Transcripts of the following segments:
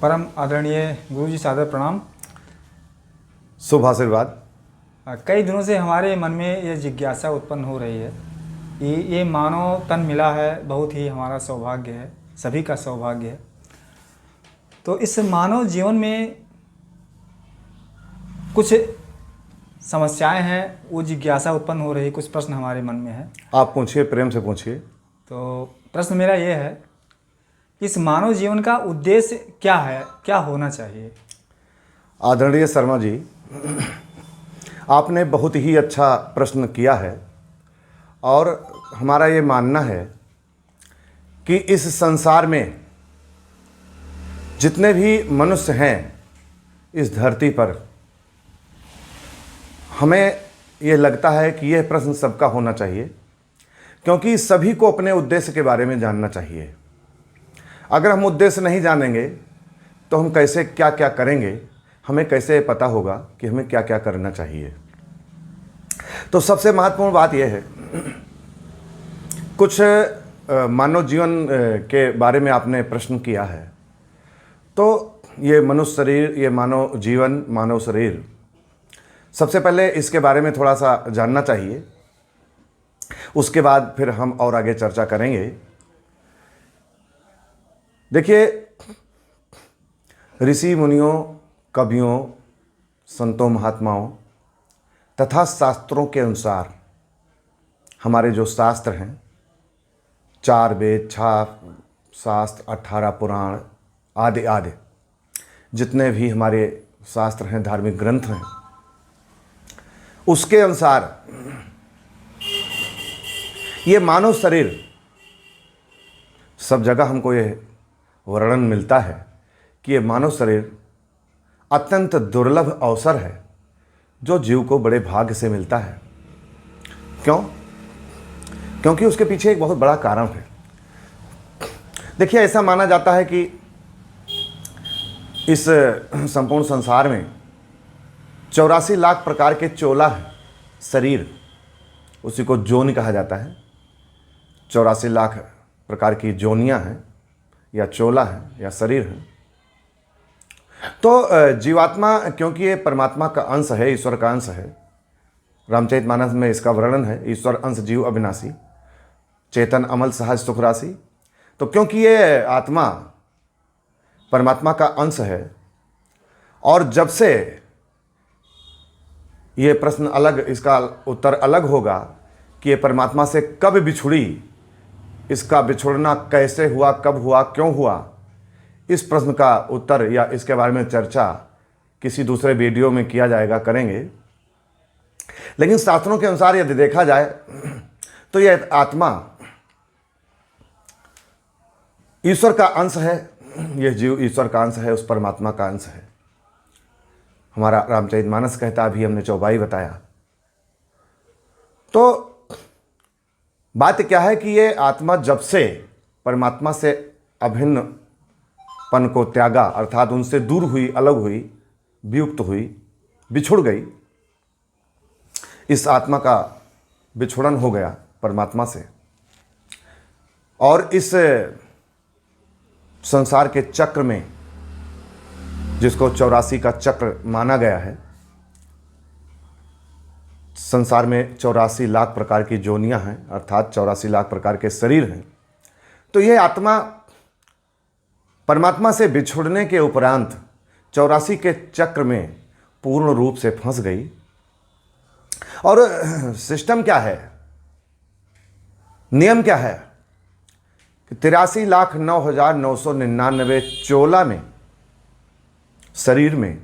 परम आदरणीय गुरु जी, सादर प्रणाम। शुभ आशीर्वाद। कई दिनों से हमारे मन में ये जिज्ञासा उत्पन्न हो रही है कि ये मानव तन मिला है, बहुत ही हमारा सौभाग्य है, सभी का सौभाग्य है। तो इस मानव जीवन में कुछ समस्याएं हैं, वो जिज्ञासा उत्पन्न हो रही है, कुछ प्रश्न हमारे मन में है। आप पूछिए, प्रेम से पूछिए। तो प्रश्न मेरा ये है, इस मानव जीवन का उद्देश्य क्या है, क्या होना चाहिए? आदरणीय शर्मा जी, आपने बहुत ही अच्छा प्रश्न किया है और हमारा ये मानना है कि इस संसार में जितने भी मनुष्य हैं इस धरती पर, हमें ये लगता है कि यह प्रश्न सबका होना चाहिए, क्योंकि सभी को अपने उद्देश्य के बारे में जानना चाहिए। अगर हम उद्देश्य नहीं जानेंगे तो हम कैसे क्या क्या करेंगे, हमें कैसे पता होगा कि हमें क्या क्या करना चाहिए। तो सबसे महत्वपूर्ण बात यह है, कुछ मानव जीवन के बारे में आपने प्रश्न किया है। तो ये मनुष्य शरीर, ये मानव जीवन, मानव शरीर, सबसे पहले इसके बारे में थोड़ा सा जानना चाहिए। उसके बाद फिर हम और आगे चर्चा करेंगे। देखिए, ऋषि मुनियों, कवियों, संतों, महात्माओं तथा शास्त्रों के अनुसार हमारे जो शास्त्र हैं, 4 वेद, 6 शास्त्र, 18 पुराण आदि आदि, जितने भी हमारे शास्त्र हैं, धार्मिक ग्रंथ हैं, उसके अनुसार ये मानव शरीर, सब जगह हमको ये वर्णन मिलता है कि ये मानव शरीर अत्यंत दुर्लभ अवसर है जो जीव को बड़े भाग्य से मिलता है। क्यों? क्योंकि उसके पीछे एक बहुत बड़ा कारण है। देखिए, ऐसा माना जाता है कि इस संपूर्ण संसार में 84 लाख प्रकार के चोला है, शरीर, उसी को जोनि कहा जाता है। 84 लाख प्रकार की जोनियां हैं, या चोला है, या शरीर है। तो जीवात्मा, क्योंकि ये परमात्मा का अंश है, ईश्वर का अंश है, रामचरितमानस में इसका वर्णन है, ईश्वर अंश जीव अविनाशी, चेतन अमल सहज सुख राशि। तो क्योंकि ये आत्मा परमात्मा का अंश है, और जब से ये प्रश्न अलग, इसका उत्तर अलग होगा कि ये परमात्मा से कब बिछुड़ी, इसका बिछुड़ना कैसे हुआ, कब हुआ, क्यों हुआ, इस प्रश्न का उत्तर या इसके बारे में चर्चा किसी दूसरे वीडियो में किया जाएगा, करेंगे। लेकिन शास्त्रों के अनुसार यदि देखा जाए तो यह आत्मा ईश्वर का अंश है, यह जीव ईश्वर का अंश है, उस परमात्मा का अंश है। हमारा रामचरितमानस कहता, अभी हमने चौपाई बताया। तो बात क्या है कि ये आत्मा जब से परमात्मा से अभिन्नपन को त्यागा, अर्थात उनसे दूर हुई, अलग हुई, वियुक्त हुई, बिछुड़ गई, इस आत्मा का बिछुड़न हो गया परमात्मा से, और इस संसार के चक्र में, जिसको 84 का चक्र माना गया है, संसार में 84 लाख प्रकार की जोनियां हैं, अर्थात 84 लाख प्रकार के शरीर हैं। तो यह आत्मा परमात्मा से बिछुड़ने के उपरांत 84 के चक्र में पूर्ण रूप से फंस गई। और सिस्टम क्या है, नियम क्या है कि 83,09,999 चोला में, शरीर में,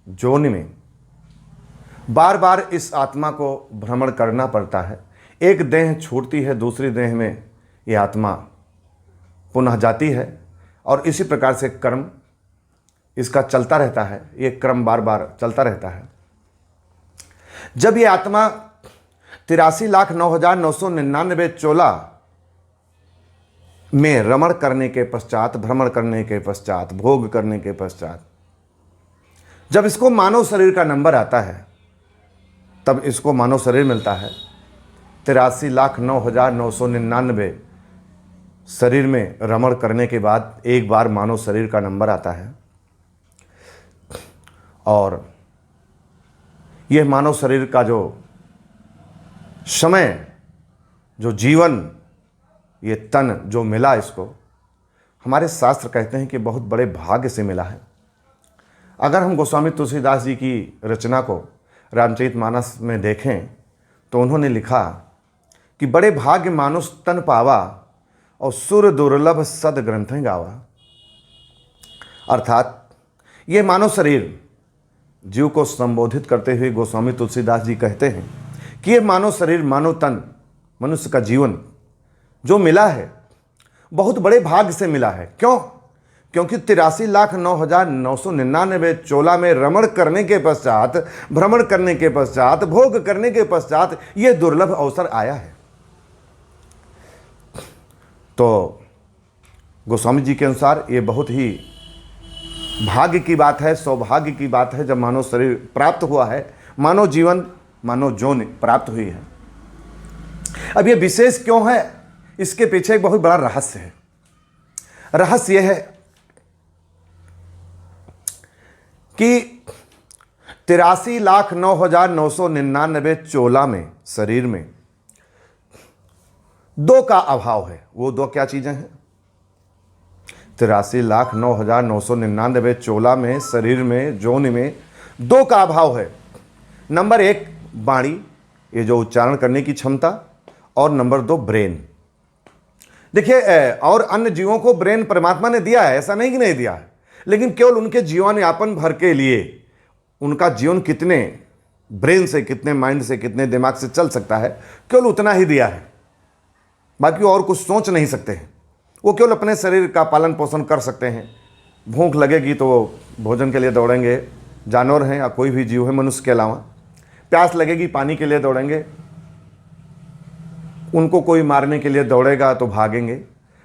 जोनि में बार बार इस आत्मा को भ्रमण करना पड़ता है। एक देह छूटती है, दूसरी देह में यह आत्मा पुनः जाती है, और इसी प्रकार से कर्म इसका चलता रहता है। ये क्रम बार बार चलता रहता है। जब ये आत्मा 83,09,999 चोला में रमण करने के पश्चात, भ्रमण करने के पश्चात, भोग करने के पश्चात, जब इसको मानव शरीर का नंबर आता है, तब इसको मानव शरीर मिलता है। 83,09,999 शरीर में रमण करने के बाद एक बार मानव शरीर का नंबर आता है। और यह मानव शरीर का जो समय, जो जीवन, ये तन जो मिला इसको, हमारे शास्त्र कहते हैं कि बहुत बड़े भाग्य से मिला है। अगर हम गोस्वामी तुलसीदास जी की रचना को रामचरितमानस में देखें तो उन्होंने लिखा कि बड़े भाग्य मानुष तन पावा और सुर दुर्लभ सद ग्रंथ गावा। अर्थात ये मानव शरीर जीव को संबोधित करते हुए गोस्वामी तुलसीदास जी कहते हैं कि ये मानव शरीर, मानव तन, मनुष्य का जीवन जो मिला है बहुत बड़े भाग्य से मिला है। क्यों? क्योंकि 83,09,999 चोला में रमण करने के पश्चात, भ्रमण करने के पश्चात, भोग करने के पश्चात यह दुर्लभ अवसर आया है। तो गोस्वामी जी के अनुसार ये बहुत ही भाग्य की बात है, सौभाग्य की बात है जब मानव शरीर प्राप्त हुआ है, मानव जीवन, मानव जोन प्राप्त हुई है। अब ये विशेष क्यों है, इसके पीछे एक बहुत बड़ा रहस्य है। रहस्य यह है कि 83,09,999 चोला में, शरीर में दो का अभाव है। वो दो क्या चीजें हैं? 83,09,999 चोला में, शरीर में, जोन में दो का अभाव है। नंबर 1 वाणी, ये जो उच्चारण करने की क्षमता, और नंबर 2 ब्रेन। देखिए, और अन्य जीवों को ब्रेन परमात्मा ने दिया है, ऐसा नहीं कि नहीं दिया है, लेकिन केवल उनके जीवन यापन भर के लिए उनका जीवन कितने ब्रेन से, कितने माइंड से, कितने दिमाग से चल सकता है, केवल उतना ही दिया है। बाकी और कुछ सोच नहीं सकते हैं। वो केवल अपने शरीर का पालन पोषण कर सकते हैं। भूख लगेगी तो वो भोजन के लिए दौड़ेंगे, जानवर हैं या कोई भी जीव है मनुष्य के अलावा। प्यास लगेगी, पानी के लिए दौड़ेंगे। उनको कोई मारने के लिए दौड़ेगा तो भागेंगे।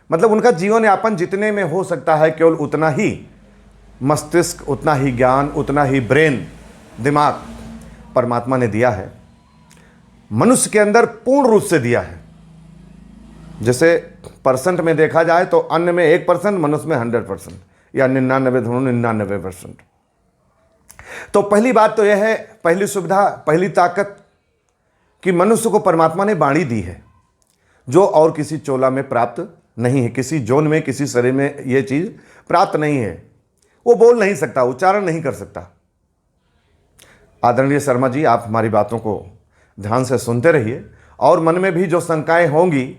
मतलब उनका जीवन यापन जितने में हो सकता है केवल उतना ही मस्तिष्क, उतना ही ज्ञान, उतना ही ब्रेन, दिमाग परमात्मा ने दिया है। मनुष्य के अंदर पूर्ण रूप से दिया है। जैसे परसेंट में देखा जाए तो अन्य में 1%, मनुष्य में 100% या 99.99%। तो पहली बात तो यह है, पहली सुविधा, पहली ताकत कि मनुष्य को परमात्मा ने वाणी दी है जो और किसी चोला में प्राप्त नहीं है, किसी जोन में, किसी शरीर में यह चीज प्राप्त नहीं है। वो बोल नहीं सकता, उच्चारण नहीं कर सकता। आदरणीय शर्मा जी, आप हमारी बातों को ध्यान से सुनते रहिए और मन में भी जो शंकाएं होंगी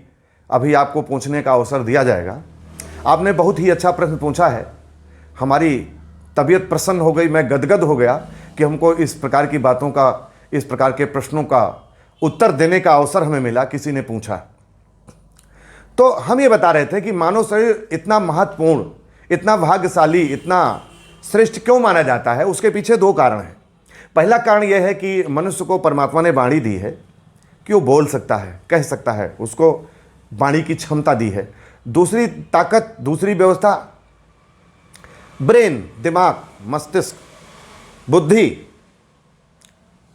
अभी आपको पूछने का अवसर दिया जाएगा। आपने बहुत ही अच्छा प्रश्न पूछा है। हमारी तबीयत प्रसन्न हो गई, मैं गदगद हो गया कि हमको इस प्रकार की बातों का, इस प्रकार के प्रश्नों का उत्तर देने का अवसर हमें मिला। किसी ने पूछा तो हम ये बता रहे थे कि मानव शरीर इतना महत्वपूर्ण, इतना भाग्यशाली, इतना श्रेष्ठ क्यों माना जाता है। उसके पीछे 2 कारण हैं। पहला कारण यह है कि मनुष्य को परमात्मा ने वाणी दी है कि वो बोल सकता है, कह सकता है, उसको वाणी की क्षमता दी है। दूसरी ताकत, दूसरी व्यवस्था, ब्रेन, दिमाग, मस्तिष्क,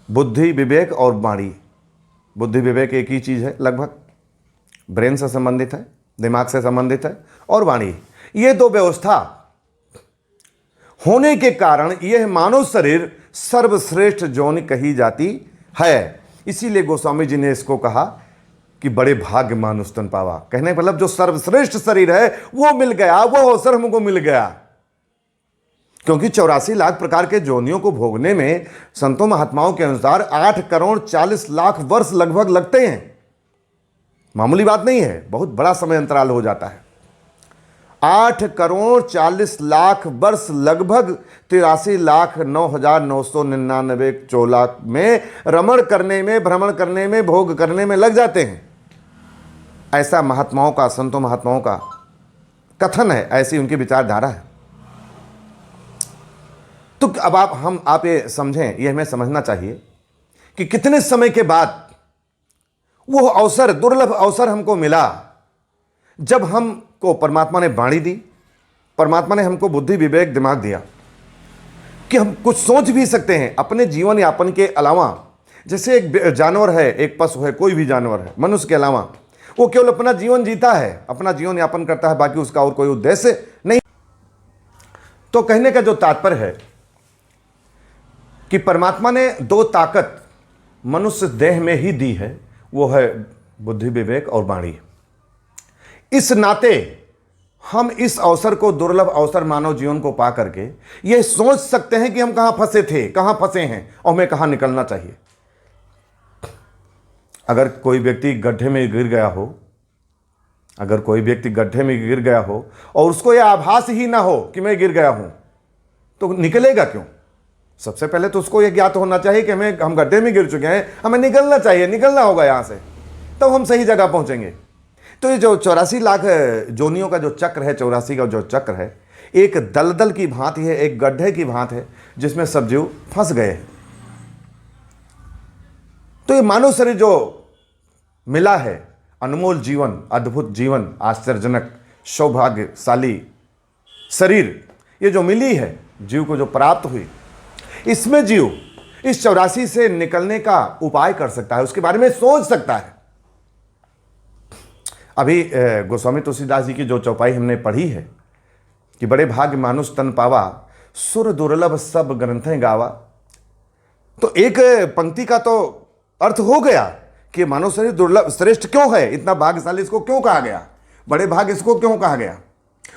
बुद्धि, विवेक और वाणी। बुद्धि विवेक एक ही चीज है, लगभग ब्रेन से संबंधित है, दिमाग से संबंधित है, और वाणी। ये 2 व्यवस्था होने के कारण यह मानव शरीर सर्वश्रेष्ठ जोन कही जाती है। इसीलिए गोस्वामी जी ने इसको कहा कि बड़े भाग्य मानुष तन पावा। कहने का मतलब जो सर्वश्रेष्ठ शरीर है वो मिल गया, वो अवसर हमको मिल गया। क्योंकि 84 लाख प्रकार के जोनियों को भोगने में संतों महात्माओं के अनुसार 8,40,00,000 वर्ष लगभग लगते हैं। मामूली बात नहीं है, बहुत बड़ा समय अंतराल हो जाता है। 8,40,00,000 वर्ष लगभग 83,09,999 चोला में रमण करने में, भ्रमण करने में, भोग करने में लग जाते हैं। ऐसा महात्माओं का, संतों महात्माओं का कथन है, ऐसी उनकी विचारधारा है। तो अब आप ये समझें, ये हमें समझना चाहिए कि कितने समय के बाद वो अवसर, दुर्लभ अवसर हमको मिला जब हमको परमात्मा ने वाणी दी, परमात्मा ने हमको बुद्धि, विवेक, दिमाग दिया कि हम कुछ सोच भी सकते हैं अपने जीवन यापन के अलावा। जैसे एक जानवर है, एक पशु है, कोई भी जानवर है, मनुष्य के अलावा, वो केवल अपना जीवन जीता है, अपना जीवन यापन करता है, बाकी उसका और कोई उद्देश्य नहीं। तो कहने का जो तात्पर्य है कि परमात्मा ने दो ताकत मनुष्य देह में ही दी है, वो है बुद्धि, विवेक और वाणी। इस नाते हम इस अवसर को, दुर्लभ अवसर मानव जीवन को पा करके ये सोच सकते हैं कि हम कहां फंसे थे, कहां फंसे हैं और हमें कहां निकलना चाहिए। अगर कोई व्यक्ति गड्ढे में गिर गया हो, अगर कोई व्यक्ति गड्ढे में गिर गया हो और उसको यह आभास ही ना हो कि मैं गिर गया हूं, तो निकलेगा क्यों? सबसे पहले तो उसको यह ज्ञात होना चाहिए कि हम गड्ढे में गिर चुके हैं, हमें निकलना चाहिए, निकलना होगा यहां से, तब हम सही जगह पहुंचेंगे। तो ये जो 84 लाख जोनियों का जो चक्र है, 84 का जो चक्र है, एक दलदल की भांति है, एक गड्ढे की भांति है जिसमें सब जीव फंस गए हैं। तो ये मानव शरीर जो मिला है, अनमोल जीवन, अद्भुत जीवन, आश्चर्यजनक सौभाग्यशाली शरीर, ये जो मिली है, जीव को जो प्राप्त हुई, इसमें जीव इस 84 से निकलने का उपाय कर सकता है, उसके बारे में सोच सकता है। अभी गोस्वामी तुलसीदास जी की जो चौपाई हमने पढ़ी है कि बड़े भाग्य मानुष तन पावा, सुर दुर्लभ सब ग्रंथें गावा, तो एक पंक्ति का तो अर्थ हो गया कि मानव शरीर दुर्लभ, श्रेष्ठ क्यों है, इतना भाग्यशाली इसको क्यों कहा गया, बड़े भाग्य इसको क्यों कहा गया।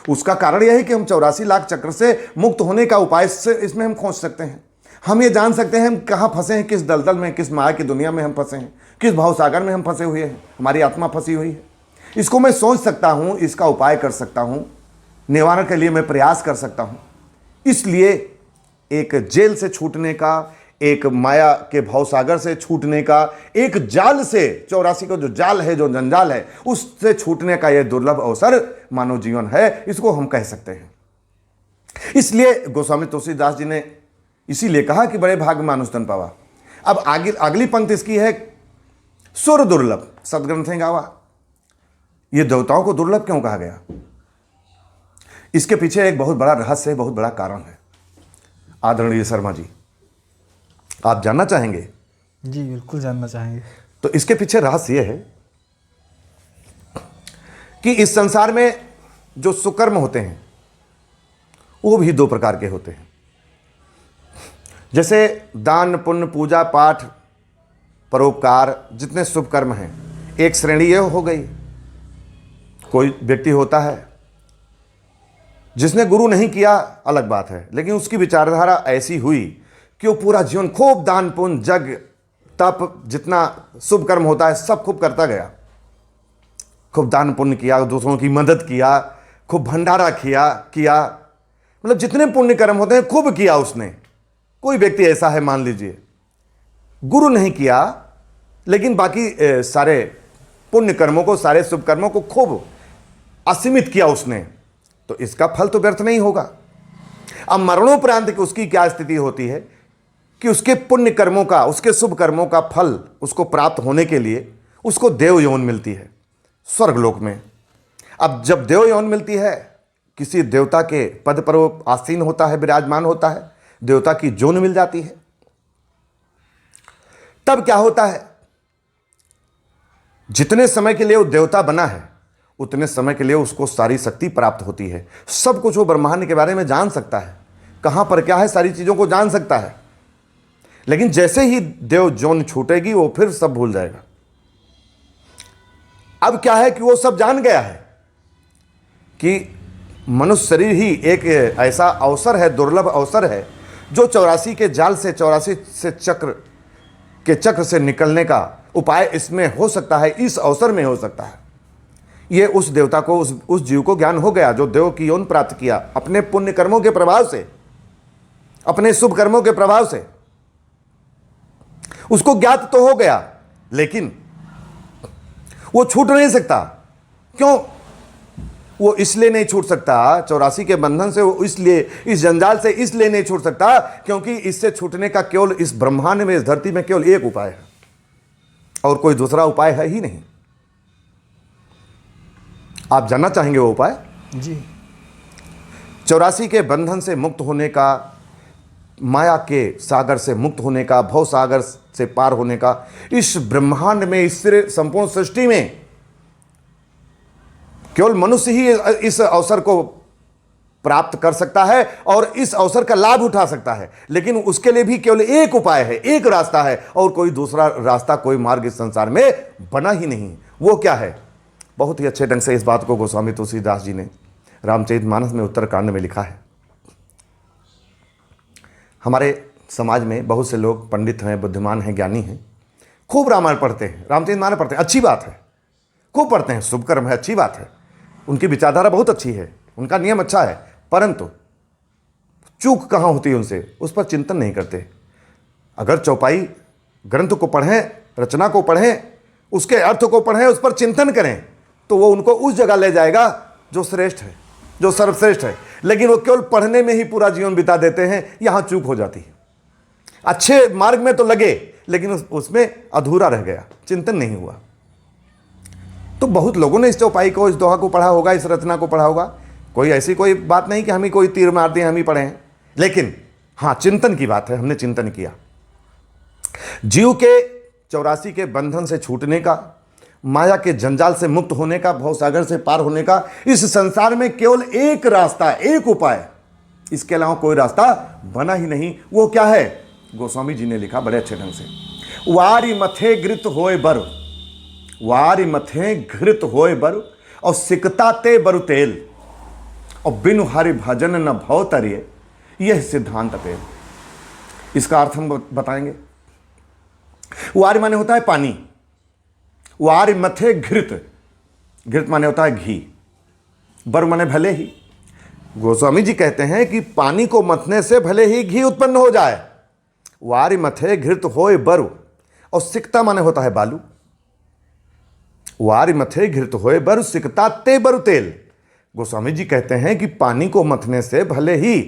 उसका कारण यह है कि हम 84 लाख चक्र से मुक्त होने का उपाय से इसमें हम खोज सकते हैं। हम ये जान सकते हैं हम कहाँ फंसे हैं, किस दलदल में, किस माया की दुनिया में हम फंसे हैं, किस भावसागर में हम फंसे हुए हैं, हमारी आत्मा फंसी हुई है। इसको मैं सोच सकता हूँ, इसका उपाय कर सकता हूँ, निवारण के लिए मैं प्रयास कर सकता हूँ। इसलिए एक जेल से छूटने का, एक माया के भावसागर से छूटने का, एक जाल से, 84 का जो जाल है, जो जंजाल है, उससे छूटने का यह दुर्लभ अवसर मानव जीवन है, इसको हम कह सकते हैं। इसलिए गोस्वामी तुलसीदास जी ने इसीलिए कहा कि बड़े भाग्य मानुष तन पावा। अब आगे अगली पंक्ति इसकी है, सुर दुर्लभ सदग्रंथें गावा। ये देवताओं को दुर्लभ क्यों कहा गया? इसके पीछे एक बहुत बड़ा रहस्य है, बहुत बड़ा कारण है। आदरणीय शर्मा जी, आप जानना चाहेंगे? जी बिल्कुल जानना चाहेंगे। तो इसके पीछे रहस्य यह है कि इस संसार में जो सुकर्म होते हैं वो भी दो प्रकार के होते हैं। जैसे दान, पुण्य, पूजा पाठ, परोपकार, जितने शुभ कर्म हैं, एक श्रेणी यह हो गई। कोई व्यक्ति होता है जिसने गुरु नहीं किया, अलग बात है, लेकिन उसकी विचारधारा ऐसी हुई कि वो पूरा जीवन खूब दान पुण्य, जग तप, जितना शुभ कर्म होता है सब खूब करता गया। खूब दान पुण्य किया, दूसरों की मदद किया, खूब भंडारा किया, मतलब जितने पुण्य कर्म होते हैं खूब किया उसने। कोई व्यक्ति ऐसा है, मान लीजिए गुरु नहीं किया, लेकिन बाकी सारे पुण्य कर्मों को, सारे शुभ कर्मों को खूब असीमित किया उसने, तो इसका फल तो व्यर्थ नहीं होगा। अब मरणोपरांत की उसकी क्या स्थिति होती है कि उसके पुण्य कर्मों का, उसके शुभ कर्मों का फल उसको प्राप्त होने के लिए उसको देव यौन मिलती है स्वर्गलोक में। अब जब देव यौन मिलती है, किसी देवता के पद पर वो आसीन होता है, विराजमान होता है, देवता की जोन मिल जाती है, तब क्या होता है, जितने समय के लिए वो देवता बना है उतने समय के लिए उसको सारी शक्ति प्राप्त होती है। सब कुछ वो ब्रह्मांड के बारे में जान सकता है, कहां पर क्या है, सारी चीजों को जान सकता है। लेकिन जैसे ही देव जोन छूटेगी वो फिर सब भूल जाएगा। अब क्या है कि वो सब जान गया है कि मनुष्य शरीर ही एक ऐसा अवसर है, दुर्लभ अवसर है, जो 84 के जाल से, 84 से चक्र से निकलने का उपाय इसमें हो सकता है, इस अवसर में हो सकता है। ये उस देवता को, उस जीव को ज्ञान हो गया जो देव की यौन प्राप्त किया अपने पुण्य कर्मों के प्रभाव से, अपने शुभ कर्मों के प्रभाव से। उसको ज्ञात तो हो गया, लेकिन वो छूट नहीं सकता। क्यों वो इसलिए नहीं छूट सकता, 84 के बंधन से वो इसलिए, इस जंजाल से इसलिए नहीं छूट सकता क्योंकि इससे छूटने का केवल इस ब्रह्मांड में, इस धरती में केवल एक उपाय है और कोई दूसरा उपाय है ही नहीं। आप जानना चाहेंगे वो उपाय? जी। 84 के बंधन से मुक्त होने का, माया के सागर से मुक्त होने का, भव सागर से पार होने का, इस ब्रह्मांड में, इस संपूर्ण सृष्टि में केवल मनुष्य ही इस अवसर को प्राप्त कर सकता है और इस अवसर का लाभ उठा सकता है। लेकिन उसके लिए भी केवल एक उपाय है, एक रास्ता है, और कोई दूसरा रास्ता, कोई मार्ग इस संसार में बना ही नहीं। वो क्या है? बहुत ही अच्छे ढंग से इस बात को गोस्वामी तुलसीदास जी ने रामचरितमानस में उत्तरकांड में लिखा है। हमारे समाज में बहुत से लोग पंडित हैं, बुद्धिमान हैं, ज्ञानी हैं, खूब रामायण पढ़ते हैं, रामचरितमानस पढ़ते हैं, अच्छी बात है, खूब पढ़ते हैं, शुभ कर्म है, अच्छी बात है, उनकी विचारधारा बहुत अच्छी है, उनका नियम अच्छा है, परंतु चूक कहाँ होती है उनसे, उस पर चिंतन नहीं करते। अगर चौपाई ग्रंथ को पढ़ें, रचना को पढ़ें, उसके अर्थ को पढ़ें, उस पर चिंतन करें, तो वो उनको उस जगह ले जाएगा जो श्रेष्ठ है, जो सर्वश्रेष्ठ है। लेकिन वो केवल पढ़ने में ही पूरा जीवन बिता देते हैं, यहाँ चूक हो जाती है। अच्छे मार्ग में तो लगे, लेकिन उसमें अधूरा रह गया, चिंतन नहीं हुआ। तो बहुत लोगों ने इस चौपाई को, इस दोहा को पढ़ा होगा, इस रचना को पढ़ा होगा। कोई ऐसी कोई बात नहीं कि हम ही कोई तीर मार दें, हम ही पढ़े हैं, लेकिन हाँ, चिंतन की बात है, हमने चिंतन किया। जीव के 84 के बंधन से छूटने का, माया के जंजाल से मुक्त होने का, भवसागर से पार होने का इस संसार में केवल एक रास्ता, एक उपाय, इसके अलावा कोई रास्ता बना ही नहीं। वो क्या है? गोस्वामी जी ने लिखा बड़े अच्छे ढंग से, वारी मथे घृत होए बर, वारी मथे घृत होए बर, और सिकता ते बरु तेल, और बिनु हरि भजन न भव तरिए, यह सिद्धांत पेल। इसका अर्थ हम बताएंगे। वारी माने होता है पानी, वारी मथे घृत, घृत माने होता है घी, बर माने भले ही। गोस्वामी जी कहते हैं कि पानी को मथने से भले ही घी उत्पन्न हो जाए। वारी मथे घृत होए बरु, और सिकता माने होता है बालू। वारी मथे घृत होए बरु, सिकता ते बरु तेल। गोस्वामी जी कहते हैं कि पानी को मथने से भले ही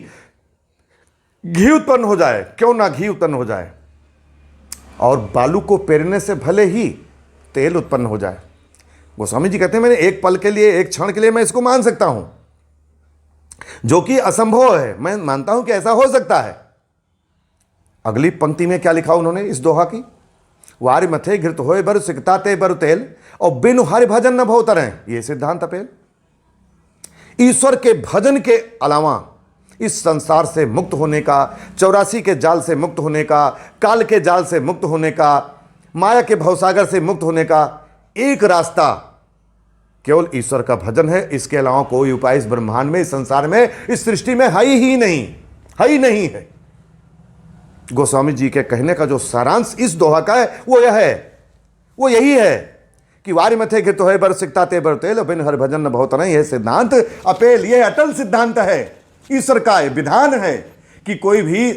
घी उत्पन्न हो जाए, क्यों ना घी उत्पन्न हो जाए, और बालू को पेरने से भले ही तेल उत्पन्न हो जाए। गोस्वामी जी कहते हैं मैंने एक पल के लिए, एक क्षण के लिए मैं इसको मान सकता हूं, जो कि असंभव है, मैं मानता हूं कि ऐसा हो सकता है। अगली पंक्ति में क्या लिखा उन्होंने इस दोहा की? वारि मथे घृत होए बर, सिकता ते बरु तेल, और बिनु हरि भजन न भव तरें, ये सिद्धांत अपेल। ईश्वर के भजन के अलावा इस संसार से मुक्त होने का, 84 के जाल से मुक्त होने का, काल के जाल से मुक्त होने का, माया के भवसागर से मुक्त होने का एक रास्ता केवल ईश्वर का भजन है। इसके अलावा कोई उपाय इस ब्रह्मांड में, इस संसार में, इस सृष्टि में है ही नहीं, है ही नहीं है। गोस्वामी जी के कहने का जो सारांश इस दोहा का है वो यह है, वो यही है कि वारि मथे घृत होए बर, सिकता ते बरु तेल, बिन हरि भजन न भव तरें, यह सिद्धांत अपेल, यह अटल सिद्धांत है। ईश्वर का विधान है कि कोई भी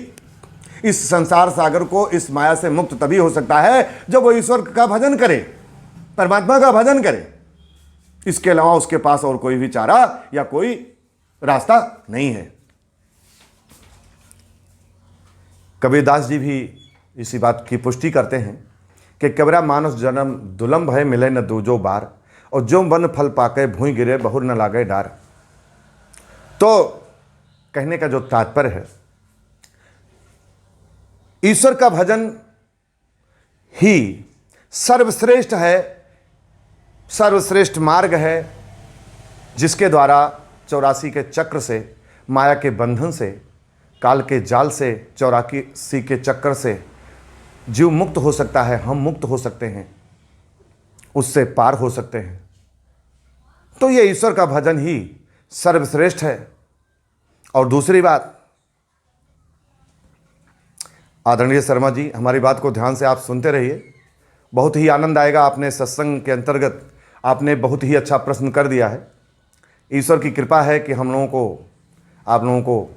इस संसार सागर को, इस माया से मुक्त तभी हो सकता है जब वो ईश्वर का भजन करे, परमात्मा का भजन करे। इसके अलावा उसके पास और कोई भी चारा या कोई रास्ता नहीं है। कबीरदास जी भी इसी बात की पुष्टि करते हैं कि कबरा मानस जन्म दुलम भय मिले न दूजो बार, और जो वन फल पाके भूई गिरे बहुर न लागे डार। तो कहने का जो तात्पर्य है, ईश्वर का भजन ही सर्वश्रेष्ठ है, सर्वश्रेष्ठ मार्ग है, जिसके द्वारा 84 के चक्र से, माया के बंधन से, काल के जाल से, 84 के चक्र से जीव मुक्त हो सकता है, हम मुक्त हो सकते हैं, उससे पार हो सकते हैं। तो ये ईश्वर का भजन ही सर्वश्रेष्ठ है। और दूसरी बात, आदरणीय शर्मा जी, हमारी बात को ध्यान से आप सुनते रहिए, बहुत ही आनंद आएगा। आपने सत्संग के अंतर्गत आपने बहुत ही अच्छा प्रश्न कर दिया है। ईश्वर की कृपा है कि हम लोगों को, आप लोगों को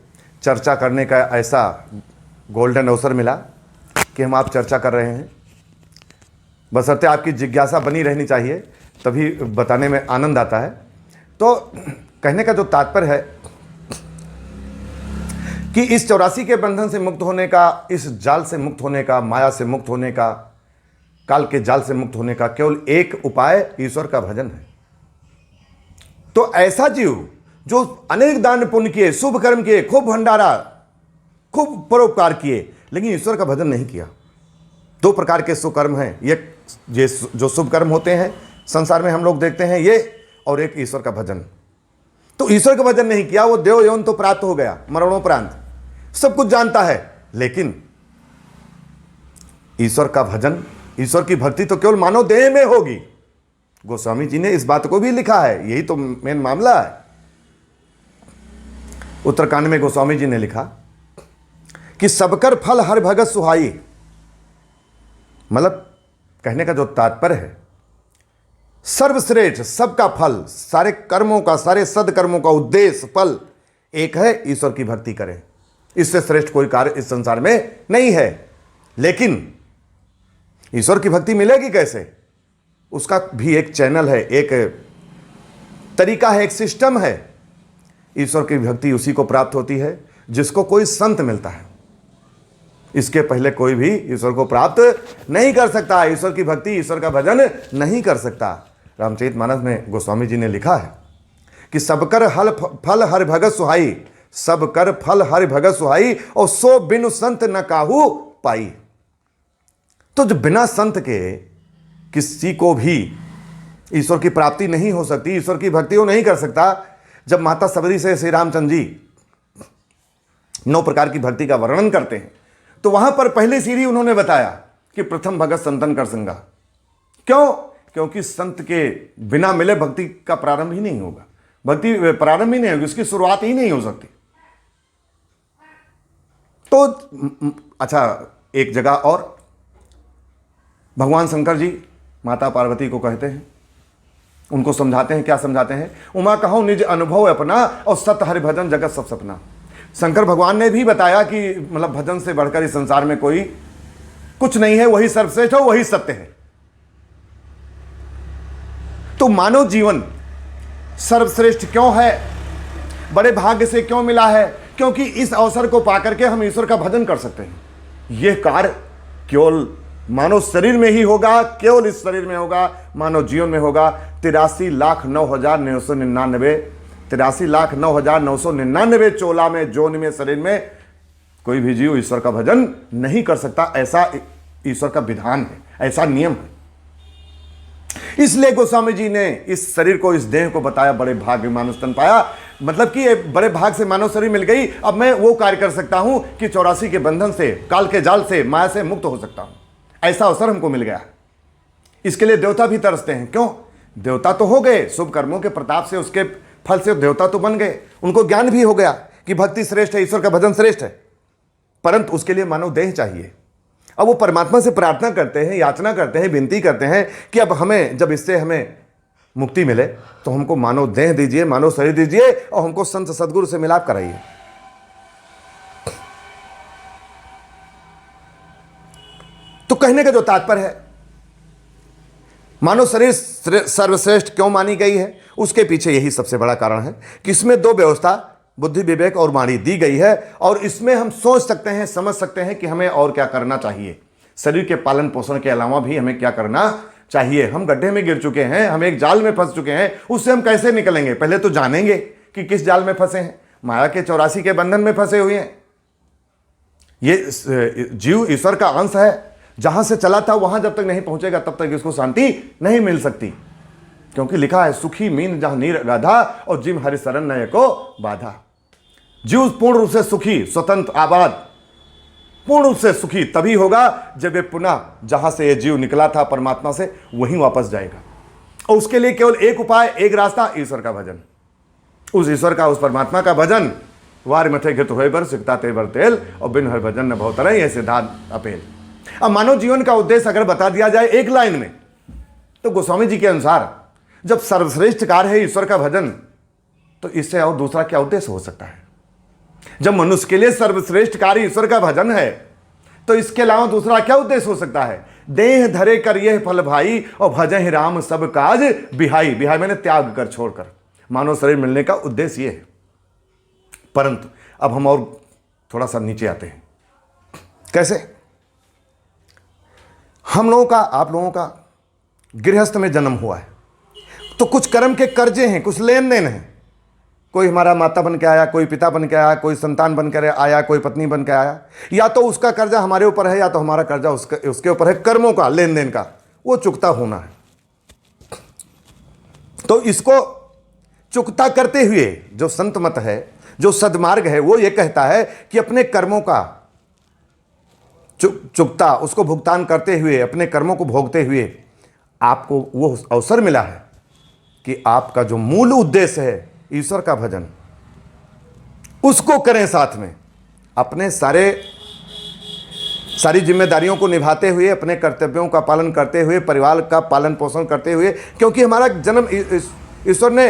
चर्चा करने का ऐसा गोल्डन अवसर मिला कि हम आप चर्चा कर रहे हैं। बशर्ते आपकी जिज्ञासा बनी रहनी चाहिए, तभी बताने में आनंद आता है। तो कहने का जो तात्पर्य है कि इस 84 के बंधन से मुक्त होने का, इस जाल से मुक्त होने का, माया से मुक्त होने का, काल के जाल से मुक्त होने का केवल एक उपाय ईश्वर का भजन है। तो ऐसा जीव जो अनेक दान पुण्य किए, शुभ कर्म किए, खूब भंडारा, खूब परोपकार किए, लेकिन ईश्वर का भजन नहीं किया। दो प्रकार के सुकर्म हैं, ये जो शुभ कर्म होते हैं संसार में हम लोग देखते हैं ये, और एक ईश्वर का भजन। तो ईश्वर का भजन नहीं किया, वो देव यौन तो प्राप्त हो गया मरणोपरांत, सब कुछ जानता है, लेकिन ईश्वर का भजन, ईश्वर की भक्ति तो केवल मानव देह में होगी। गोस्वामी जी ने इस बात को भी लिखा है, यही तो मेन मामला है। उत्तरकांड में गोस्वामी जी ने लिखा कि सबकर फल हर भगत सुहाई, मतलब कहने का जो तात्पर्य है, सर्वश्रेष्ठ सबका फल, सारे कर्मों का, सारे सदकर्मों का उद्देश्य फल एक है, ईश्वर की भक्ति करें। इससे श्रेष्ठ कोई कार्य इस संसार में नहीं है। लेकिन ईश्वर की भक्ति मिलेगी कैसे, उसका भी एक चैनल है, एक तरीका है, एक सिस्टम है। ईश्वर की भक्ति उसी को प्राप्त होती है जिसको कोई संत मिलता है। इसके पहले कोई भी ईश्वर को प्राप्त नहीं कर सकता। ईश्वर की भक्ति, ईश्वर का भजन नहीं कर सकता। रामचरितमानस में गोस्वामी जी ने लिखा है कि सबकर फल हर भगत सुहाई, सबकर फल हर भगत सुहाई, और सो बिनु संत न काहू पाई। तो जो बिना संत के किसी को भी ईश्वर की प्राप्ति नहीं हो सकती, ईश्वर की भक्ति वो नहीं कर सकता। जब माता सबरी से श्री रामचंद्र जी 9 प्रकार की भक्ति का वर्णन करते हैं, तो वहां पर पहली सीढ़ी उन्होंने बताया कि प्रथम भगत संतन कर संगा। क्यों? क्योंकि संत के बिना मिले भक्ति का प्रारंभ ही नहीं होगा, भक्ति प्रारंभ ही नहीं होगी, उसकी शुरुआत ही नहीं हो सकती। तो अच्छा, एक जगह और भगवान शंकर जी माता पार्वती को कहते हैं, उनको समझाते हैं। क्या समझाते हैं? उमा कहो निज अनुभव अपना, और सत हरि भजन जगत सब सपना। शंकर भगवान ने भी बताया कि मतलब भजन से बढ़कर इस संसार में कोई कुछ नहीं है, वही सर्वश्रेष्ठ है, वही सत्य है। तो मानव जीवन सर्वश्रेष्ठ क्यों है, बड़े भाग्य से क्यों मिला है? क्योंकि इस अवसर को पाकर के हम ईश्वर का भजन कर सकते हैं। यह कार्य केवल मानव शरीर में ही होगा, केवल इस शरीर में होगा, मानव जीवन में होगा। 83,09,999 83,09,999 चोला में, जोन में, शरीर में कोई भी जीव ईश्वर का भजन नहीं कर सकता। ऐसा ईश्वर का विधान है, ऐसा नियम है। इसलिए गोस्वामी जी ने इस शरीर को, इस देह को बताया बड़े भाग्य मानव तन पाया, मतलब कि बड़े भाग से मानव शरीर मिल गई। अब मैं वो कार्य कर सकता हूं कि 84 के बंधन से, काल के जाल से, माया से मुक्त हो सकता हूं। ऐसा अवसर हमको मिल गया। इसके लिए देवता भी तरसते हैं। क्यों? देवता तो हो गए, शुभ कर्मों के प्रताप से, उसके फल से देवता तो बन गए, उनको ज्ञान भी हो गया कि भक्ति श्रेष्ठ है, ईश्वर का भजन श्रेष्ठ है, परंतु उसके लिए मानव देह चाहिए। अब वो परमात्मा से प्रार्थना करते हैं, याचना करते हैं, विनती करते हैं कि अब हमें, जब इससे हमें मुक्ति मिले तो हमको मानव देह दीजिए, मानव शरीर दीजिए, और हमको संत सदगुरु से मिलाप कराइए। तो कहने का जो तात्पर्य है, मानव शरीर सर्वश्रेष्ठ क्यों मानी गई है, उसके पीछे यही सबसे बड़ा कारण है कि इसमें 2 व्यवस्था, बुद्धि, विवेक और वाणी दी गई है, और इसमें हम सोच सकते हैं, समझ सकते हैं कि हमें और क्या करना चाहिए। शरीर के पालन पोषण के अलावा भी हमें क्या करना चाहिए। हम गड्ढे में गिर चुके हैं, हम एक जाल में फंस चुके हैं, उससे हम कैसे निकलेंगे? पहले तो जानेंगे कि किस जाल में फंसे हैं। माया के 84 के बंधन में फंसे हुए हैं। ये जीव ईश्वर का अंश है, जहां से चला था वहां जब तक नहीं पहुंचेगा तब तक इसको शांति नहीं मिल सकती। क्योंकि लिखा है, सुखी मीन जहां नीर गाधा, और जिम हरि शरण नय को बाधा। जीव पूर्ण रूप से सुखी, स्वतंत्र, आबाद, पूर्ण रूप से सुखी तभी होगा जब वे पुनः जहां से ये जीव निकला था परमात्मा से, वहीं वापस जाएगा। और उसके लिए केवल एक उपाय, एक रास्ता, ईश्वर का भजन। उस ईश्वर का, उस परमात्मा का भजन। वार मथे घृत होए बर सिकता ते बर तेल, और बिन हर भजन न भवतर ये सिद्धांत अपेल। अब मानव जीवन का उद्देश्य अगर बता दिया जाए एक लाइन में, तो गोस्वामी जी के अनुसार जब सर्वश्रेष्ठ कार्य है ईश्वर का भजन, तो इससे और दूसरा क्या उद्देश्य हो सकता है? जब मनुष्य के लिए सर्वश्रेष्ठ कार्य ईश्वर का भजन है, तो इसके अलावा दूसरा क्या उद्देश्य हो सकता है? देह धरे कर यह फल भाई, और भजहि राम सब काज बिहाई। बिहाई मैंने त्याग कर, छोड़कर। मानव शरीर मिलने का उद्देश्य यह है। परंतु अब हम और थोड़ा सा नीचे आते हैं। कैसे? हम लोगों का, आप लोगों का गृहस्थ में जन्म हुआ है, तो कुछ कर्म के कर्जे हैं, कुछ लेन देन है। कोई हमारा माता बन के आया, कोई पिता बन के आया, कोई संतान बन कर आया, कोई पत्नी बन के आया। या तो उसका कर्जा हमारे ऊपर है, या तो हमारा कर्जा उसके ऊपर है। कर्मों का, लेन देन का, वो चुकता होना है। तो इसको चुकता करते हुए जो संत मत है, जो सद्मार्ग है, वो ये कहता है कि अपने कर्मों का चुकता, उसको भुगतान करते हुए, अपने कर्मों को भोगते हुए आपको वो अवसर मिला है कि आपका जो मूल उद्देश्य है ईश्वर का भजन, उसको करें। साथ में अपने सारी जिम्मेदारियों को निभाते हुए, अपने कर्तव्यों का पालन करते हुए, परिवार का पालन पोषण करते हुए, क्योंकि हमारा जन्म, ईश्वर ने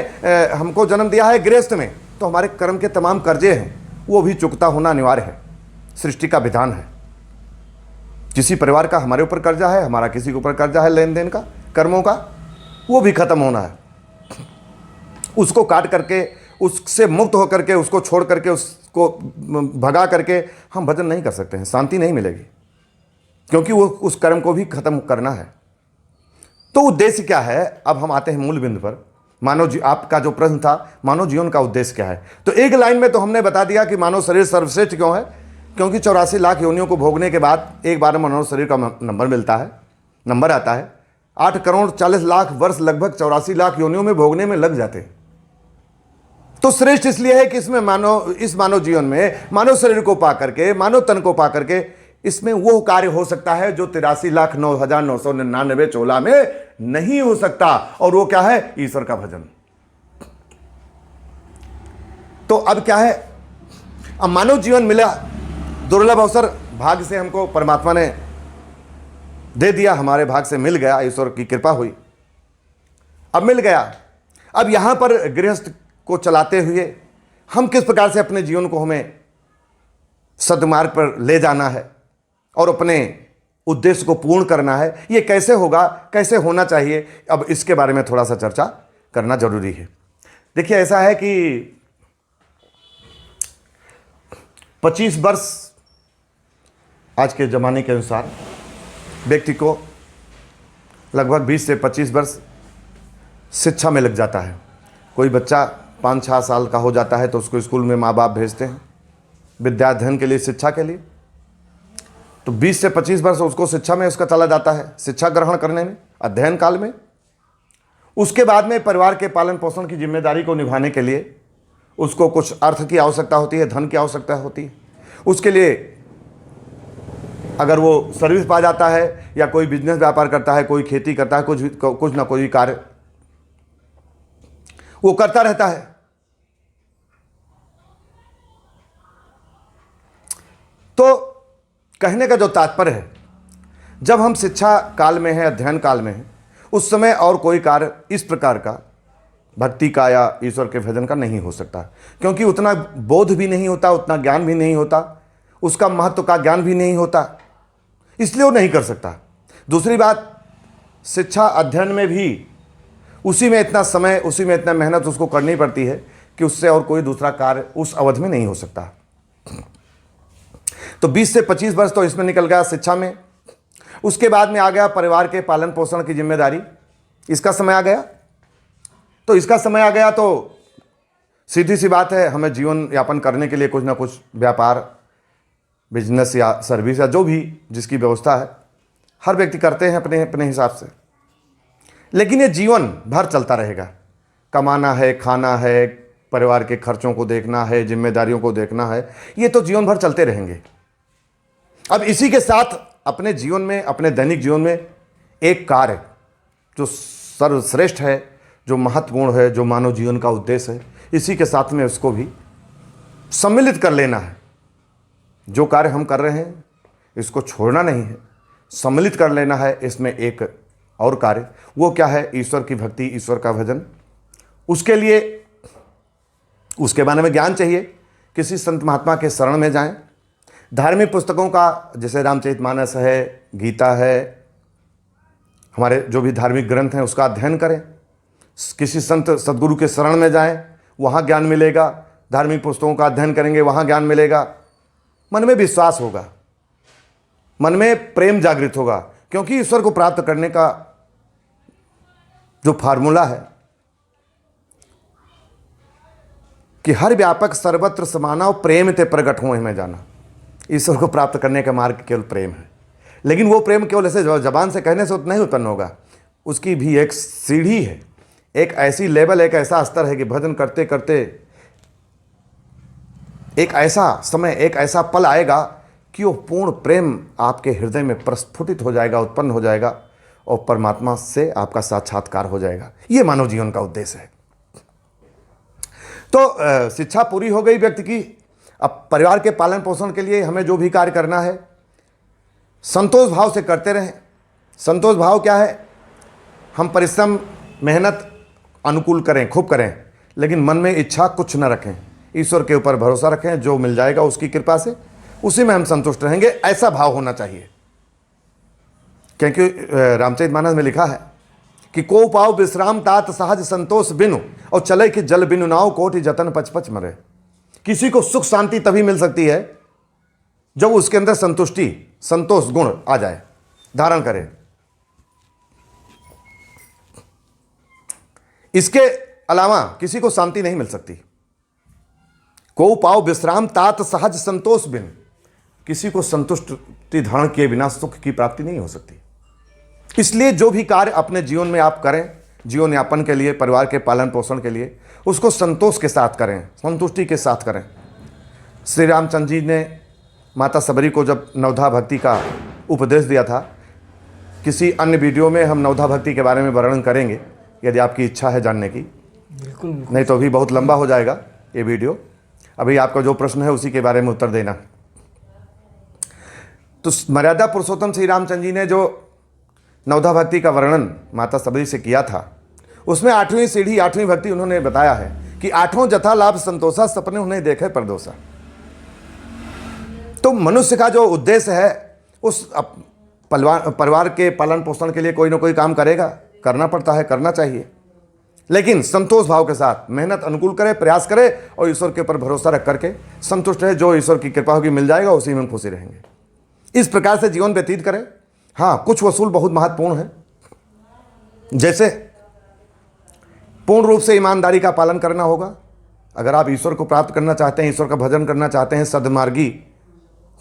हमको जन्म दिया है गृहस्थ में, तो हमारे कर्म के तमाम कर्जे हैं, वो भी चुकता होना अनिवार्य है। सृष्टि का विधान है। किसी परिवार का हमारे ऊपर कर्जा है, हमारा किसी के ऊपर कर्जा है लेन देन का, कर्मों का, वो भी खत्म होना है। उसको काट करके, उससे मुक्त होकर के, उसको छोड़ करके, उसको भगा करके हम भजन नहीं कर सकते हैं, शांति नहीं मिलेगी, क्योंकि वो उस कर्म को भी खत्म करना है। तो उद्देश्य क्या है? अब हम आते हैं मूल बिंदु पर। आपका जो प्रश्न था, मानव जीवन का उद्देश्य क्या है, तो एक लाइन में तो हमने बता दिया कि मानव शरीर सर्वश्रेष्ठ क्यों है। क्योंकि 84 लाख योनियों को भोगने के बाद एक बार मानव शरीर का नंबर मिलता है, नंबर आता है। 8 करोड़ 40 लाख वर्ष लगभग 84 लाख योनियों में भोगने में लग जाते हैं। तो श्रेष्ठ इसलिए है कि इसमें इस मानव जीवन में मानव शरीर को पा करके, मानव तन को पा करके, इसमें वो कार्य हो सकता है जो 83,09,999 चोला में नहीं हो सकता। और वो क्या है? ईश्वर का भजन। तो अब क्या है? अब मानव जीवन मिला, दुर्लभ अवसर भाग्य से हमको परमात्मा ने दे दिया, हमारे भाग से मिल गया, ईश्वर की कृपा हुई, अब मिल गया। अब यहां पर गृहस्थ को चलाते हुए हम किस प्रकार से अपने जीवन को हमें सद्मार्ग पर ले जाना है और अपने उद्देश्य को पूर्ण करना है, ये कैसे होगा, कैसे होना चाहिए, अब इसके बारे में थोड़ा सा चर्चा करना जरूरी है। देखिए, ऐसा है कि 25 वर्ष आज के ज़माने के अनुसार व्यक्ति को लगभग 20 से 25 वर्ष शिक्षा में लग जाता है। कोई बच्चा 5-6 साल का हो जाता है तो उसको स्कूल में माँ बाप भेजते हैं विद्या अध्ययन के लिए, शिक्षा के लिए। तो 20 से 25 वर्ष उसको शिक्षा में उसका चला जाता है, शिक्षा ग्रहण करने में, अध्ययन काल में। उसके बाद में परिवार के पालन पोषण की जिम्मेदारी को निभाने के लिए उसको कुछ अर्थ की आवश्यकता होती है, धन की आवश्यकता होती है। उसके लिए अगर वो सर्विस पा जाता है या कोई बिजनेस व्यापार करता है, कोई खेती करता है, कुछ ना कोई कार्य वो करता रहता है। तो कहने का जो तात्पर्य है, जब हम शिक्षा काल में हैं, अध्ययन काल में हैं, उस समय और कोई कार्य इस प्रकार का भक्ति का या ईश्वर के भजन का नहीं हो सकता, क्योंकि उतना बोध भी नहीं होता, उतना ज्ञान भी नहीं होता, उसका महत्व का ज्ञान भी नहीं होता, इसलिए वो नहीं कर सकता। दूसरी बात, शिक्षा अध्ययन में भी उसी में इतना समय, उसी में इतना मेहनत उसको करनी पड़ती है कि उससे और कोई दूसरा कार्य उस अवधि में नहीं हो सकता। तो 20 से 25 वर्ष तो इसमें निकल गया शिक्षा में। उसके बाद में आ गया परिवार के पालन पोषण की जिम्मेदारी, इसका समय आ गया। तो इसका समय आ गया तो सीधी सी बात है, हमें जीवन यापन करने के लिए कुछ ना कुछ व्यापार, बिजनेस या सर्विस या जो भी जिसकी व्यवस्था है, हर व्यक्ति करते हैं अपने अपने हिसाब से। लेकिन ये जीवन भर चलता रहेगा। कमाना है, खाना है, परिवार के खर्चों को देखना है, जिम्मेदारियों को देखना है, ये तो जीवन भर चलते रहेंगे। अब इसी के साथ अपने जीवन में, अपने दैनिक जीवन में एक कार्य जो सर्वश्रेष्ठ है, जो महत्वपूर्ण है, जो मानव जीवन का उद्देश्य है, इसी के साथ में उसको भी सम्मिलित कर लेना है। जो कार्य हम कर रहे हैं इसको छोड़ना नहीं है, सम्मिलित कर लेना है इसमें एक और कार्य। वो क्या है? ईश्वर की भक्ति, ईश्वर का भजन। उसके लिए उसके बारे में ज्ञान चाहिए। किसी संत महात्मा के शरण में जाएं, धार्मिक पुस्तकों का, जैसे रामचरितमानस है, गीता है, हमारे जो भी धार्मिक ग्रंथ हैं उसका अध्ययन करें। किसी संत सद्गुरु के शरण में जाएं, वहाँ ज्ञान मिलेगा। धार्मिक पुस्तकों का अध्ययन करेंगे, वहाँ ज्ञान मिलेगा। मन में विश्वास होगा, मन में प्रेम जागृत होगा, क्योंकि ईश्वर को प्राप्त करने का जो फार्मूला है कि हर व्यापक सर्वत्र समाना प्रेम ते प्रकट हुए में जाना। ईश्वर को प्राप्त करने का मार्ग केवल प्रेम है। लेकिन वो प्रेम केवल ऐसे जबान से कहने से नहीं उत्पन्न होगा, उसकी भी एक सीढ़ी है, एक ऐसी लेवल, एक ऐसा स्तर है कि भजन करते करते एक ऐसा समय, एक ऐसा पल आएगा कि वो पूर्ण प्रेम आपके हृदय में प्रस्फुटित हो जाएगा, उत्पन्न हो जाएगा और परमात्मा से आपका साक्षात्कार हो जाएगा। ये मानव जीवन का उद्देश्य है। तो शिक्षा पूरी हो गई व्यक्ति की। अब परिवार के पालन पोषण के लिए हमें जो भी कार्य करना है संतोष भाव से करते रहें। संतोष भाव क्या है? हम परिश्रम, मेहनत अनुकूल करें, खूब करें, लेकिन मन में इच्छा कुछ न रखें। ईश्वर के ऊपर भरोसा रखें, जो मिल जाएगा उसकी कृपा से उसी में हम संतुष्ट रहेंगे, ऐसा भाव होना चाहिए। क्योंकि रामचरितमानस में लिखा है कि को पाओ विश्राम तात सहज संतोष बिनु, और चले कि जल बिनु नाव कोटि जतन पच पच मरे। किसी को सुख शांति तभी मिल सकती है जब उसके अंदर संतुष्टि, संतोष गुण आ जाए, धारण करे। इसके अलावा किसी को शांति नहीं मिल सकती। को पाओ विश्राम तात सहज संतोष बिन, किसी को संतुष्टि धारण किए बिना सुख की प्राप्ति नहीं हो सकती। इसलिए जो भी कार्य अपने जीवन में आप करें, जीवन यापन के लिए, परिवार के पालन पोषण के लिए, उसको संतोष के साथ करें, संतुष्टि के साथ करें। श्री रामचंद्र जी ने माता सबरी को जब नवधा भक्ति का उपदेश दिया था, किसी अन्य वीडियो में हम नवधा भक्ति के बारे में वर्णन करेंगे यदि आपकी इच्छा है जानने की। बिल्कुल। नहीं तो अभी बहुत लंबा हो जाएगा ये वीडियो। अभी आपका जो प्रश्न है उसी के बारे में उत्तर देना। तो मर्यादा पुरुषोत्तम श्री रामचंद्र जी ने जो नवधा भक्ति का वर्णन माता सबरी से किया था, उसमें 8वीं सीढ़ी, 8वीं भक्ति उन्होंने बताया है कि 8 जथा लाभ संतोषा, सपने उन्हें देखे परदोषा। तो मनुष्य का जो उद्देश्य है, उस परिवार के पालन पोषण के लिए कोई ना कोई काम करेगा, करना पड़ता है, करना चाहिए, लेकिन संतोष भाव के साथ मेहनत अनुकूल करे, प्रयास करे और ईश्वर के ऊपर भरोसा रख करके संतुष्ट रहे। जो ईश्वर की कृपा होगी मिल जाएगा, उसी में हम खुशी रहेंगे। इस प्रकार से जीवन व्यतीत करें। हाँ, कुछ वसूल बहुत महत्वपूर्ण है, जैसे पूर्ण रूप से ईमानदारी का पालन करना होगा। अगर आप ईश्वर को प्राप्त करना चाहते हैं, ईश्वर का भजन करना चाहते हैं, सद्मार्गी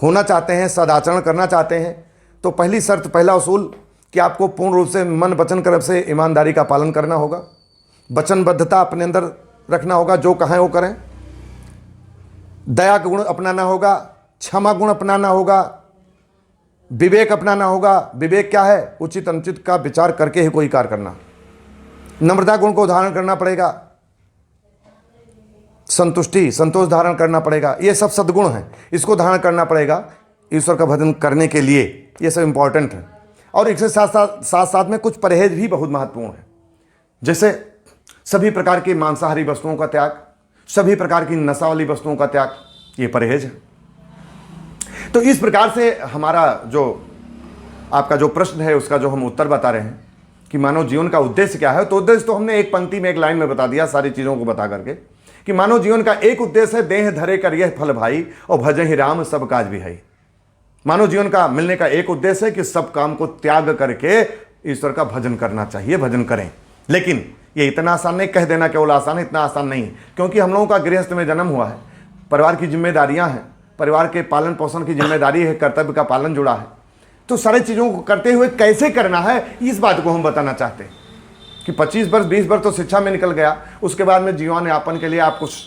होना चाहते हैं, सदाचरण करना चाहते हैं, तो पहली शर्त, पहला उसूल कि आपको पूर्ण रूप से मन वचन कर्म से ईमानदारी का पालन करना होगा। वचनबद्धता अपने अंदर रखना होगा, जो कहें वो करें। दया का गुण अपनाना होगा, क्षमा गुण अपनाना होगा, विवेक अपनाना होगा। विवेक क्या है? उचित अनुचित का विचार करके ही कोई कार्य करना। नम्रता गुण को धारण करना पड़ेगा। संतुष्टि, संतोष धारण करना पड़ेगा। ये सब सद्गुण हैं, इसको धारण करना पड़ेगा ईश्वर का भजन करने के लिए। ये सब इंपॉर्टेंट है। और इसके साथ साथ में कुछ परहेज भी बहुत महत्वपूर्ण है, जैसे सभी प्रकार की मांसाहारी वस्तुओं का त्याग, सभी प्रकार की नशा वाली वस्तुओं का त्याग, ये परहेज है। तो इस प्रकार से हमारा जो आपका जो प्रश्न है उसका जो हम उत्तर बता रहे हैं कि मानव जीवन का उद्देश्य क्या है, तो उद्देश्य तो हमने एक पंक्ति में, एक लाइन में बता दिया, सारी चीज़ों को बता करके, कि मानव जीवन का एक उद्देश्य है, देह धरे कर यह फल भाई और भजे ही राम सब काज भी है। मानव जीवन का मिलने का एक उद्देश्य है कि सब काम को त्याग करके ईश्वर का भजन करना चाहिए, भजन करें। लेकिन ये इतना आसान नहीं, कह देना केवल आसान है, इतना आसान नहीं, क्योंकि हम लोगों का गृहस्थ में जन्म हुआ है, परिवार की जिम्मेदारियां हैं, परिवार के पालन पोषण की जिम्मेदारी है, कर्तव्य का पालन जुड़ा है। तो सारी चीज़ों को करते हुए कैसे करना है, इस बात को हम बताना चाहते हैं कि 25 वर्ष 20 वर्ष तो शिक्षा में निकल गया, उसके बाद में जीवन यापन के लिए आप कुछ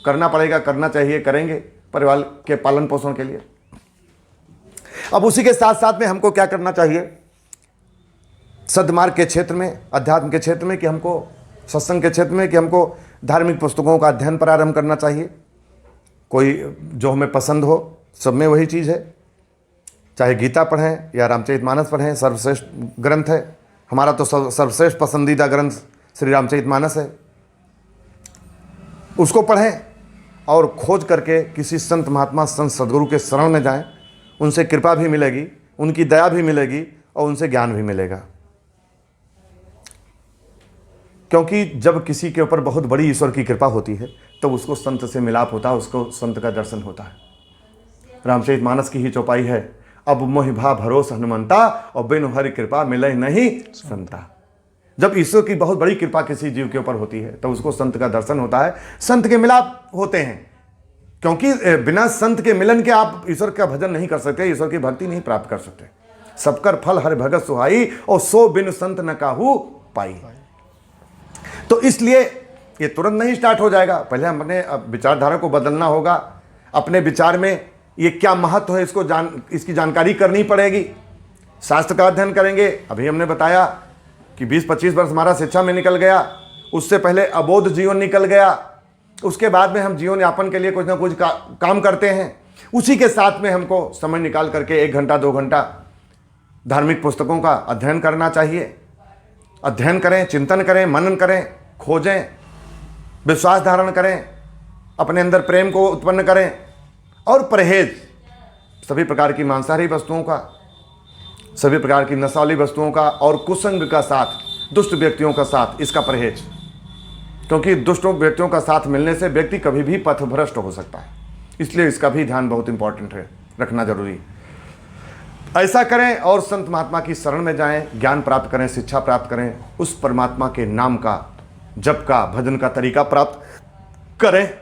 करना पड़ेगा, करना चाहिए, करेंगे परिवार के पालन पोषण के लिए। अब उसी के साथ साथ में हमको क्या करना चाहिए सद्मार्ग के क्षेत्र में, अध्यात्म के क्षेत्र में, कि हमको सत्संग के क्षेत्र में, कि हमको धार्मिक पुस्तकों का अध्ययन प्रारंभ करना चाहिए। कोई जो हमें पसंद हो, सब में वही चीज़ है, चाहे गीता पढ़ें या रामचरितमानस पढ़ें, सर्वश्रेष्ठ ग्रंथ है। हमारा तो सर्वश्रेष्ठ पसंदीदा ग्रंथ श्री रामचरितमानस है, उसको पढ़ें और खोज करके किसी संत महात्मा, संत सदगुरु के शरण में जाएं। उनसे कृपा भी मिलेगी, उनकी दया भी मिलेगी और उनसे ज्ञान भी मिलेगा। क्योंकि जब किसी के ऊपर बहुत बड़ी ईश्वर की कृपा होती है तो उसको संत से मिलाप होता है, उसको संत का दर्शन होता है। रामचरितमानस की ही चौपाई है, अब मोहि भा भरोस हनुमंता और बिनु हरि कृपा मिले नहीं संता। जब ईश्वर की बहुत बड़ी कृपा किसी जीव के ऊपर होती है तो उसको संत का दर्शन होता है, संत के मिलाप होते हैं। क्योंकि बिना संत के मिलन के आप ईश्वर का भजन नहीं कर सकते, ईश्वर की भक्ति नहीं प्राप्त कर सकते। सबकर फल हरि भगत सुहाई और सो बिनु संत न काहू पाई। तो इसलिए ये तुरंत नहीं स्टार्ट हो जाएगा। पहले हमने विचारधारा को बदलना होगा। अपने विचार में ये क्या महत्व है इसकी जानकारी करनी पड़ेगी। शास्त्र का अध्ययन करेंगे। अभी हमने बताया कि 20-25 वर्ष हमारा शिक्षा में निकल गया, उससे पहले अबोध जीवन निकल गया, उसके बाद में हम जीवन यापन के लिए कुछ ना कुछ काम करते हैं। उसी के साथ में हमको समय निकाल करके 1 घंटा 2 घंटा धार्मिक पुस्तकों का अध्ययन करना चाहिए। अध्ययन करें, चिंतन करें, मनन करें, खोजें, विश्वास धारण करें, अपने अंदर प्रेम को उत्पन्न करें और परहेज, सभी प्रकार की मांसाहारी वस्तुओं का, सभी प्रकार की नशा वाली वस्तुओं का और कुसंग का साथ, दुष्ट व्यक्तियों का साथ, इसका परहेज। क्योंकि दुष्ट व्यक्तियों का साथ मिलने से व्यक्ति कभी भी पथभ्रष्ट हो सकता है, इसलिए इसका भी ध्यान बहुत इंपॉर्टेंट है, रखना जरूरी है। ऐसा करें और संत महात्मा की शरण में जाएं, ज्ञान प्राप्त करें, शिक्षा प्राप्त करें, उस परमात्मा के नाम का, जप का, भजन का तरीका प्राप्त करें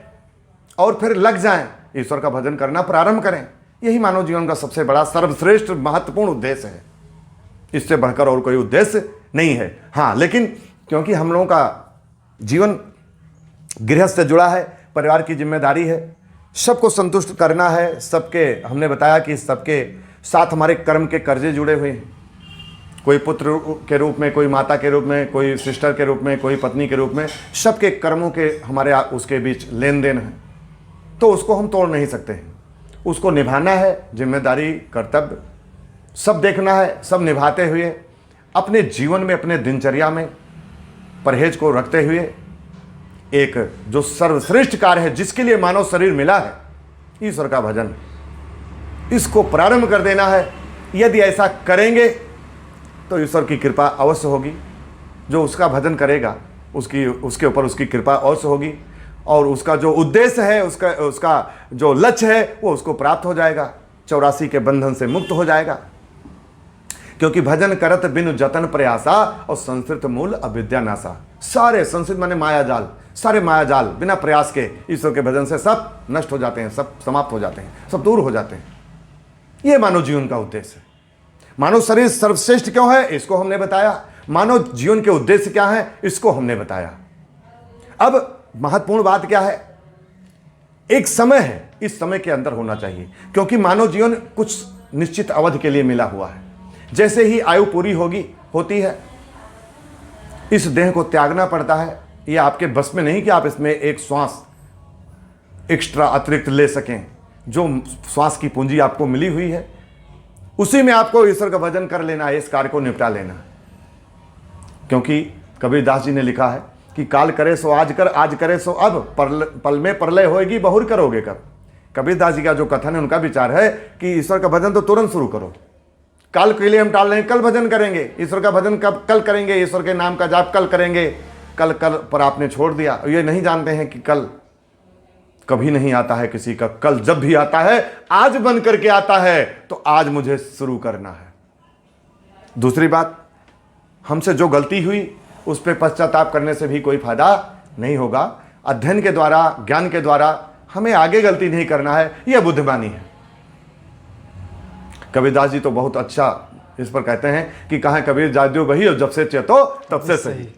और फिर लग जाएं, ईश्वर का भजन करना प्रारंभ करें। यही मानव जीवन का सबसे बड़ा, सर्वश्रेष्ठ, महत्वपूर्ण उद्देश्य है। इससे बढ़कर और कोई उद्देश्य नहीं है। हाँ, लेकिन क्योंकि हम लोगों का जीवन गृहस्थ से जुड़ा है, परिवार की जिम्मेदारी है, सबको संतुष्ट करना है, सबके, हमने बताया कि सबके साथ हमारे कर्म के कर्जे जुड़े हुए हैं। कोई पुत्र के रूप में, कोई माता के रूप में, कोई सिस्टर के रूप में, कोई पत्नी के रूप में, सबके कर्मों के हमारे उसके बीच लेन देन है, तो उसको हम तोड़ नहीं सकते हैं। उसको निभाना है, जिम्मेदारी, कर्तव्य सब देखना है। सब निभाते हुए अपने जीवन में, अपने दिनचर्या में परहेज को रखते हुए एक जो सर्वश्रेष्ठ कार्य है, जिसके लिए मानव शरीर मिला है, ईश्वर का भजन, इसको प्रारंभ कर देना है। यदि ऐसा करेंगे तो ईश्वर की कृपा अवश्य होगी। जो उसका भजन करेगा उसके ऊपर उसकी कृपा अवश्य होगी और उसका जो उद्देश्य है, उसका जो लक्ष्य है, वो उसको प्राप्त हो जाएगा, 84 के बंधन से मुक्त हो जाएगा। क्योंकि भजन करत बिनु जतन प्रयासा और संस्कृत मूल अविद्या नासा। सारे संस्कृत माने माया जाल, सारे माया जाल बिना प्रयास के ईश्वर के भजन से सब नष्ट हो जाते हैं, सब समाप्त हो जाते हैं, सब दूर हो जाते हैं। ये मानव जीवन का उद्देश्य है। मानव शरीर सर्वश्रेष्ठ क्यों है, इसको हमने बताया। मानव जीवन के उद्देश्य क्या है, इसको हमने बताया। अब महत्वपूर्ण बात क्या है, एक समय है, इस समय के अंदर होना चाहिए, क्योंकि मानव जीवन कुछ निश्चित अवधि के लिए मिला हुआ है। जैसे ही आयु पूरी होती है, इस देह को त्यागना पड़ता है। ये आपके बस में नहीं कि आप इसमें एक श्वास एक्स्ट्रा अतिरिक्त ले सकें। जो श्वास की पूंजी आपको मिली हुई है, उसी में आपको ईश्वर का भजन कर लेना है, इस कार्य को निपटा लेना है। क्योंकि कबीरदास जी ने लिखा है कि काल करे सो आज कर, आज करे सो अब, पल में प्रलय होएगी, बहुर करोगे कब। कबीरदास जी का जो कथन है, उनका विचार है कि ईश्वर का भजन तो तुरंत शुरू करो। कल के लिए हम टाल रहे हैं, कल भजन करेंगे। ईश्वर का भजन कल करेंगे, ईश्वर के नाम का जाप कल करेंगे। कल पर आपने छोड़ दिया। ये नहीं जानते हैं कि कल कभी नहीं आता है किसी का। कल जब भी आता है, आज बन करके आता है, तो आज मुझे शुरू करना है। दूसरी बात, हमसे जो गलती हुई उस पर पश्चाताप करने से भी कोई फायदा नहीं होगा। अध्ययन के द्वारा, ज्ञान के द्वारा हमें आगे गलती नहीं करना है, यह बुद्धिमानी है। कबीरदास जी तो बहुत अच्छा इस पर कहते हैं कि कहाँ कबीर जाद्यो वही और जब से चेतो तब से सही।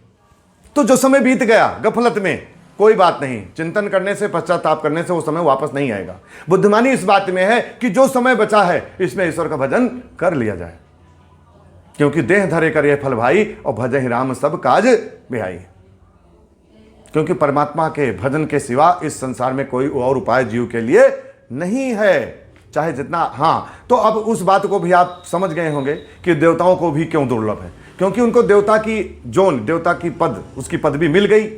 तो जो समय बीत गया गफलत में, कोई बात नहीं, चिंतन करने से, पश्चाताप करने से वो समय वापस नहीं आएगा। बुद्धिमानी इस बात में है कि जो समय बचा है, इसमें ईश्वर का भजन कर लिया जाए। क्योंकि देह धरे करे फल भाई और भजहि राम सब काज बिहाई। क्योंकि परमात्मा के भजन के सिवा इस संसार में कोई और उपाय जीव के लिए नहीं है, चाहे जितना। हाँ, तो अब उस बात को भी आप समझ गए होंगे कि देवताओं को भी क्यों दुर्लभ है। क्योंकि उनको देवता की जोन, देवता की पद, उसकी पदवी मिल गई,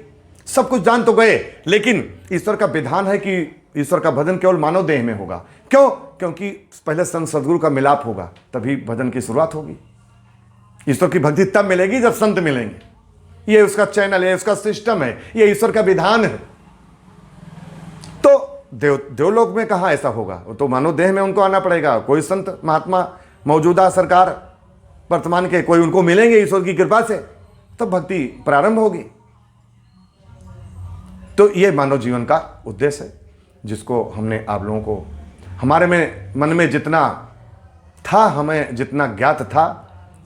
सब कुछ जान तो गए। लेकिन ईश्वर का विधान है कि ईश्वर का भजन केवल मानव देह में होगा। क्यों? क्योंकि पहले संत सदगुरु का मिलाप होगा, तभी भजन की शुरुआत होगी। ईश्वर की भक्ति तब मिलेगी जब संत मिलेंगे। ये उसका चैनल है, उसका सिस्टम है, ये ईश्वर का विधान है। तो देवलोक में कहाँ ऐसा होगा, तो मानव देह में उनको आना पड़ेगा। कोई संत महात्मा मौजूदा सरकार वर्तमान के कोई उनको मिलेंगे ईश्वर की कृपा से, तब भक्ति प्रारंभ होगी। तो ये मानव जीवन का उद्देश्य है, जिसको हमने आप लोगों को, हमारे में मन में जितना था, हमें जितना ज्ञात था,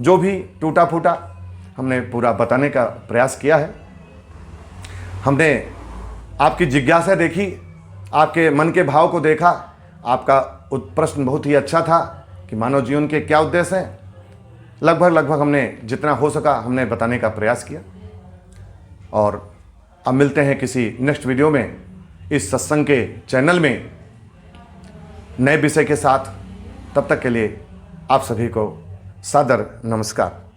जो भी टूटा फूटा, हमने पूरा बताने का प्रयास किया है। हमने आपकी जिज्ञासा देखी, आपके मन के भाव को देखा। आपका प्रश्न बहुत ही अच्छा था कि मानव जीवन के क्या उद्देश्य हैं। लगभग हमने जितना हो सका हमने बताने का प्रयास किया। और अब मिलते हैं किसी नेक्स्ट वीडियो में इस सत्संग के चैनल में नए विषय के साथ। तब तक के लिए आप सभी को सादर नमस्कार।